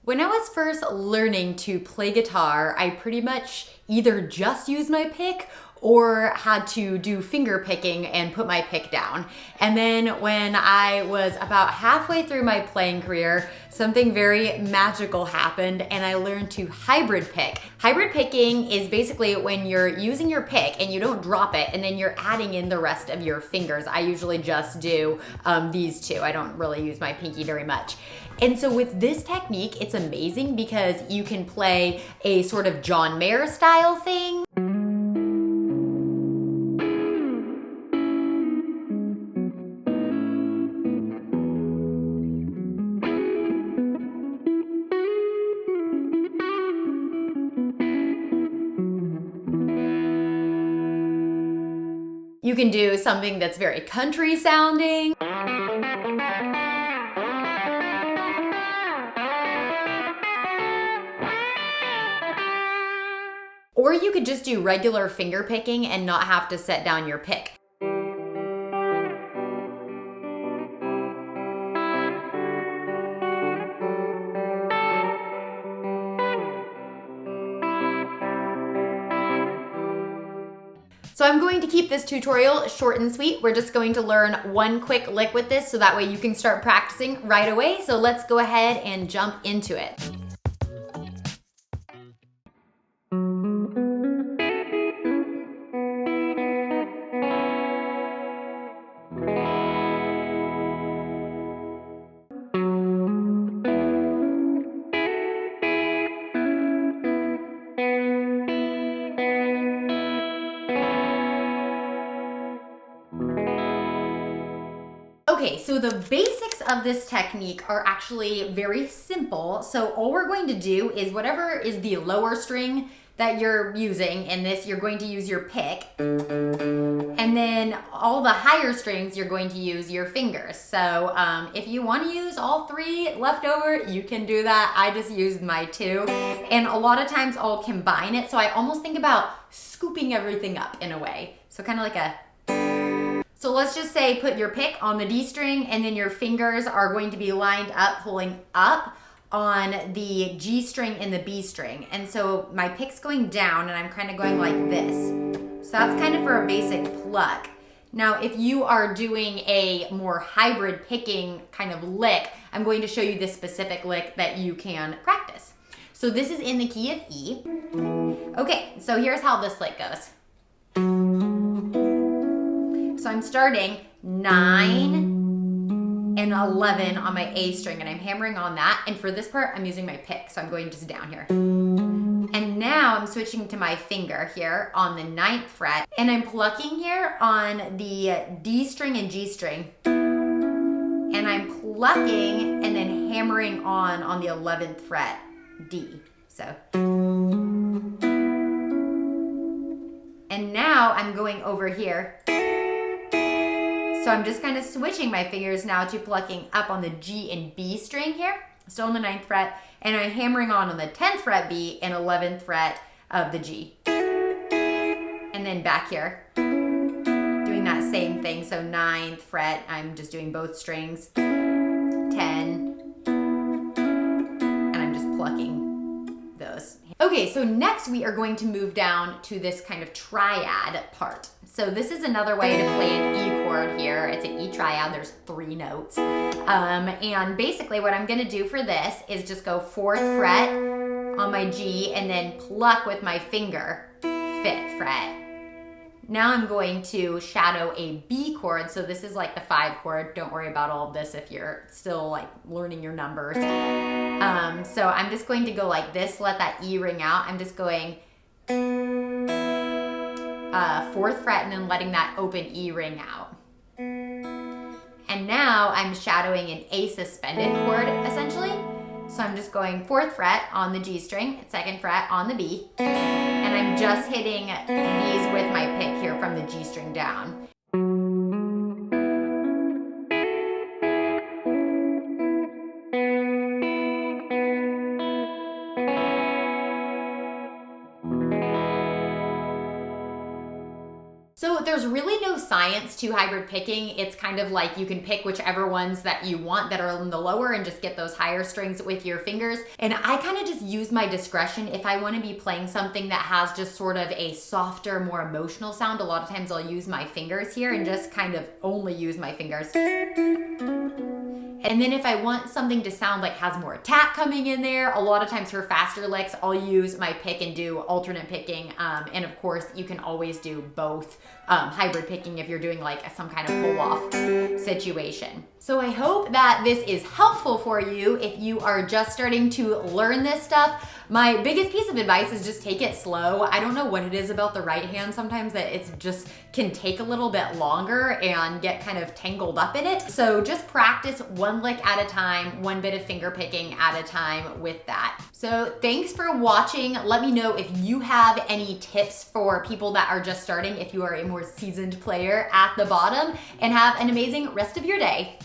When I was first learning to play guitar, I pretty much either just used my pick or had to do finger picking and put my pick down. And then when I was about halfway through my playing career, something very magical happened and I learned to hybrid pick. Hybrid picking is basically when you're using your pick and you don't drop it and then you're adding in the rest of your fingers. I usually just do these two. I don't really use my pinky very much. And so with this technique, it's amazing because you can play a sort of John Mayer style thing. You can do something that's very country sounding. Or you could just do regular finger picking and not have to set down your pick. So I'm going to keep this tutorial short and sweet. We're just going to learn one quick lick with this so that way you can start practicing right away. So let's go ahead and jump into it. Okay, so the basics of this technique are actually very simple. So all we're going to do is whatever is the lower string that you're using, in this you're going to use your pick, and then all the higher strings you're going to use your fingers. So if you want to use all three left over, you can do that. I just used my two, and a lot of times I'll combine it. So I almost think about scooping everything up in a way. So kind of like a... So let's just say put your pick on the D string and then your fingers are going to be lined up, pulling up on the G string and the B string. And so my pick's going down and I'm kind of going like this. So that's kind of for a basic pluck. Now, if you are doing a more hybrid picking kind of lick, I'm going to show you this specific lick that you can practice. So this is in the key of E. Okay, so here's how this lick goes. So I'm starting 9 and 11 on my A string and I'm hammering on that. And for this part, I'm using my pick. So I'm going just down here. And now I'm switching to my finger here on the 9th fret and I'm plucking here on the D string and G string. And I'm plucking and then hammering on the 11th fret D. So. And now I'm going over here. So I'm just kind of switching my fingers now to plucking up on the G and B string here, still on the 9th fret, and I'm hammering on the 10th fret B and 11th fret of the G. And then back here, doing that same thing. So 9th fret, I'm just doing both strings, 10, and I'm just plucking those. Okay, so next we are going to move down to this kind of triad part. So this is another way to play an E chord here. It's an E triad, there's 3 notes. And basically what I'm gonna do for this is just go 4th fret on my G and then pluck with my finger, 5th fret. Now I'm going to shadow a B chord. So this is like the 5 chord. Don't worry about all of this if you're still like learning your numbers. So I'm just going to go like this, let that E ring out. I'm just going 4th fret and then letting that open E ring out. And now I'm shadowing an A suspended chord essentially. So I'm just going 4th fret on the G string, 2nd fret on the B, and I'm just hitting these with my pick here from the G string down. So there's really no science to hybrid picking. It's kind of like you can pick whichever ones that you want that are in the lower and just get those higher strings with your fingers. And I kind of just use my discretion. If I want to be playing something that has just sort of a softer, more emotional sound, a lot of times I'll use my fingers here and just kind of only use my fingers. And then if I want something to sound like has more attack coming in there, a lot of times for faster licks, I'll use my pick and do alternate picking. And of course, you can always do both hybrid picking if you're doing like some kind of pull-off situation. So I hope that this is helpful for you if you are just starting to learn this stuff. My biggest piece of advice is just take it slow. I don't know what it is about the right hand sometimes that it's just can take a little bit longer and get kind of tangled up in it. So just practice one lick at a time, one bit of finger picking at a time with that. So thanks for watching. Let me know if you have any tips for people that are just starting, if you are a more seasoned player at the bottom, and have an amazing rest of your day.